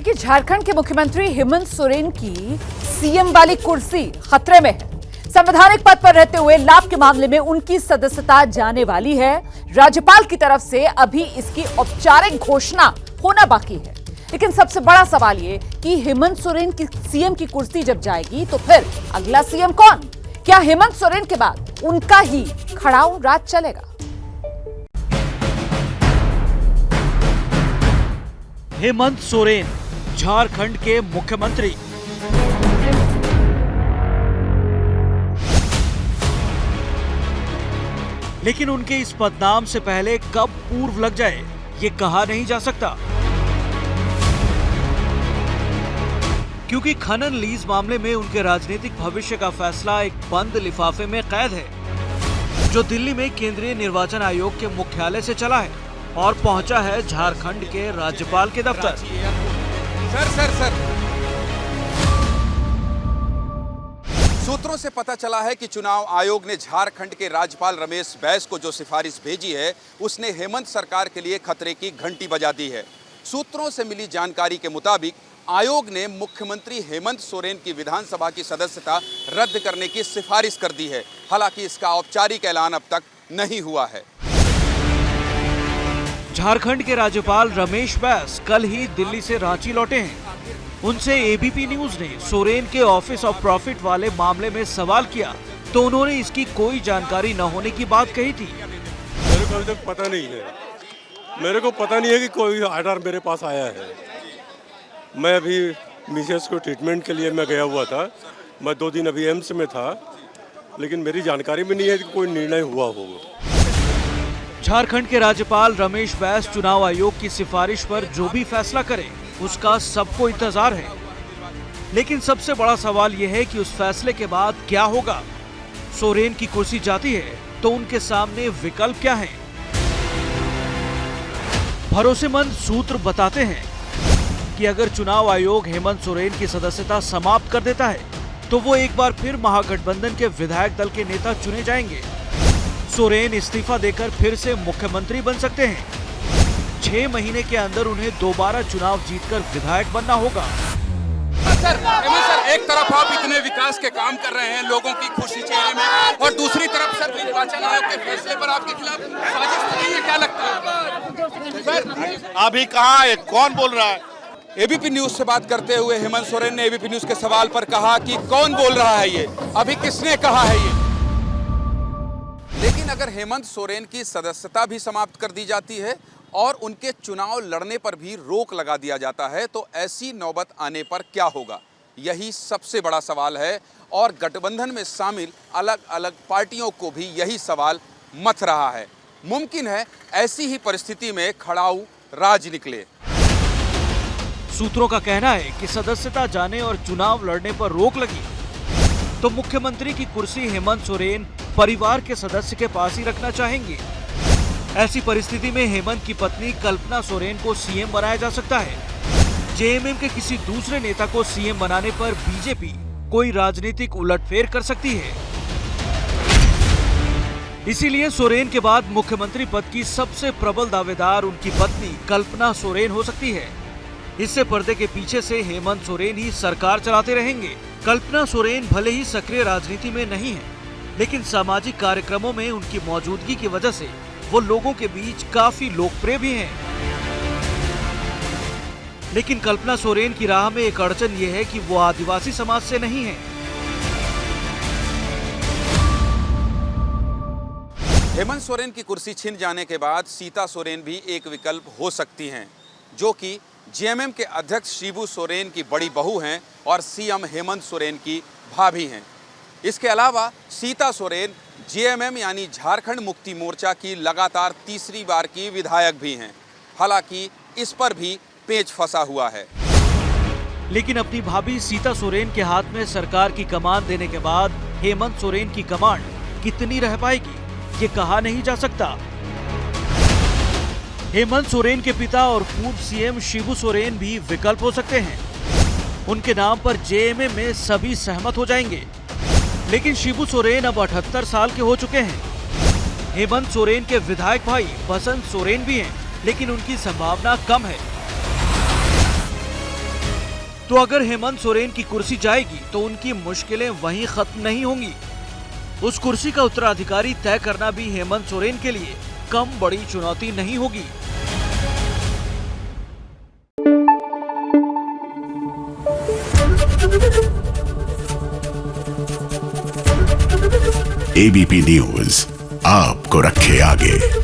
कि झारखंड के मुख्यमंत्री हेमंत सोरेन की सीएम वाली कुर्सी खतरे में है। संवैधानिक पद पर रहते हुए लाभ के मामले में उनकी सदस्यता जाने वाली है। राज्यपाल की तरफ से अभी इसकी औपचारिक घोषणा होना बाकी है, लेकिन सबसे बड़ा सवाल ये कि हेमंत सोरेन की सीएम की कुर्सी जब जाएगी तो फिर अगला सीएम कौन? क्या हेमंत सोरेन के बाद उनका ही खड़ाऊ राज चलेगा? हेमंत सोरेन झारखंड के मुख्यमंत्री। लेकिन उनके इस पदनाम से पहले कब पूर्व लग जाए ये कहा नहीं जा सकता, क्योंकि खनन लीज मामले में उनके राजनीतिक भविष्य का फैसला एक बंद लिफाफे में कैद है, जो दिल्ली में केंद्रीय निर्वाचन आयोग के मुख्यालय से चला है और पहुंचा है झारखंड के राज्यपाल के दफ्तर। सर सूत्रों से पता चला है कि चुनाव आयोग ने झारखंड के राज्यपाल रमेश बैस को जो सिफारिश भेजी है उसने हेमंत सरकार के लिए खतरे की घंटी बजा दी है। सूत्रों से मिली जानकारी के मुताबिक आयोग ने मुख्यमंत्री हेमंत सोरेन की विधानसभा की सदस्यता रद्द करने की सिफारिश कर दी है। हालांकि इसका औपचारिक ऐलान अब तक नहीं हुआ है। झारखंड के राज्यपाल रमेश बैस कल ही दिल्ली से रांची लौटे हैं। उनसे एबीपी न्यूज ने सोरेन के ऑफिस ऑफ प्रॉफिट वाले मामले में सवाल किया तो उन्होंने इसकी कोई जानकारी न होने की बात कही थी। मेरे को अभी तक पता नहीं है। मेरे को पता नहीं है कि कोई ऑर्डर मेरे पास आया है। मैं अभी मिसेस को ट्रीटमेंट के लिए मैं गया हुआ था। मैं 2 दिन अभी एम्स में था, लेकिन मेरी जानकारी में नहीं है कि कोई निर्णय हुआ होगा। झारखंड के राज्यपाल रमेश बैस चुनाव आयोग की सिफारिश पर जो भी फैसला करें उसका सबको इंतजार है, लेकिन सबसे बड़ा सवाल यह है कि उस फैसले के बाद क्या होगा। सोरेन की कुर्सी जाती है तो उनके सामने विकल्प क्या हैं? भरोसेमंद सूत्र बताते हैं कि अगर चुनाव आयोग हेमंत सोरेन की सदस्यता समाप्त कर देता है तो वो एक बार फिर महागठबंधन के विधायक दल के नेता चुने जाएंगे। सोरेन इस्तीफा देकर फिर से मुख्यमंत्री बन सकते हैं। 6 महीने के अंदर उन्हें दोबारा चुनाव जीतकर विधायक बनना होगा। सर, एक तरफ आप इतने विकास के काम कर रहे हैं, लोगों की खुशी चेहरे में, और दूसरी तरफ सर निर्वाचन आयोग के फैसले पर आपके खिलाफ साजिश नहीं है, क्या लगता है? सर अभी कहाँ है, कौन बोल रहा है? एबीपी न्यूज से बात करते हुए हेमंत सोरेन ने एबीपी न्यूज के सवाल पर कहा कि कौन बोल रहा है ये, अभी किसने कहा है ये। लेकिन अगर हेमंत सोरेन की सदस्यता भी समाप्त कर दी जाती है और उनके चुनाव लड़ने पर भी रोक लगा दिया जाता है तो ऐसी नौबत आने पर क्या होगा, यही सबसे बड़ा सवाल है। और गठबंधन में शामिल अलग अलग पार्टियों को भी यही सवाल मथ रहा है। मुमकिन है ऐसी ही परिस्थिति में खड़ाऊ राज निकले। सूत्रों का कहना है कि सदस्यता जाने और चुनाव लड़ने पर रोक लगी तो मुख्यमंत्री की कुर्सी हेमंत सोरेन परिवार के सदस्य के पास ही रखना चाहेंगे। ऐसी परिस्थिति में हेमंत की पत्नी कल्पना सोरेन को सीएम बनाया जा सकता है। जेएमएम के किसी दूसरे नेता को सीएम बनाने पर बीजेपी कोई राजनीतिक उलटफेर कर सकती है। इसीलिए सोरेन के बाद मुख्यमंत्री पद की सबसे प्रबल दावेदार उनकी पत्नी कल्पना सोरेन हो सकती है। इससे पर्दे के पीछे से हेमंत सोरेन ही सरकार चलाते रहेंगे। कल्पना सोरेन भले ही सक्रिय राजनीति में नहीं है, लेकिन सामाजिक कार्यक्रमों में उनकी मौजूदगी की वजह से वो लोगों के बीच काफी लोकप्रिय भी हैं। लेकिन कल्पना सोरेन की राह में एक अड़चन ये है कि वो आदिवासी समाज से नहीं है। हेमंत सोरेन की कुर्सी छिन जाने के बाद सीता सोरेन भी एक विकल्प हो सकती हैं, जो कि जेएमएम के अध्यक्ष शिबू सोरेन की बड़ी बहू हैं और सीएम हेमंत सोरेन की भाभी हैं। इसके अलावा सीता सोरेन जेएमएम यानी झारखंड मुक्ति मोर्चा की लगातार तीसरी बार की विधायक भी हैं। हालांकि इस पर भी पेच फंसा हुआ है। लेकिन अपनी भाभी सीता सोरेन के हाथ में सरकार की कमान देने के बाद हेमंत सोरेन की कमांड कितनी रह पाएगी ये कहा नहीं जा सकता। हेमंत सोरेन के पिता और पूर्व सीएम शिबू सोरेन भी विकल्प हो सकते हैं। उनके नाम पर जेएमएम में सभी सहमत हो जाएंगे, लेकिन शिबू सोरेन अब 78 साल के हो चुके हैं। हेमंत सोरेन के विधायक भाई बसंत सोरेन भी हैं, लेकिन उनकी संभावना कम है। तो अगर हेमंत सोरेन की कुर्सी जाएगी तो उनकी मुश्किलें वहीं खत्म नहीं होंगी। उस कुर्सी का उत्तराधिकारी तय करना भी हेमंत सोरेन के लिए कम बड़ी चुनौती नहीं होगी। एबीपी न्यूज आपको रखे आगे।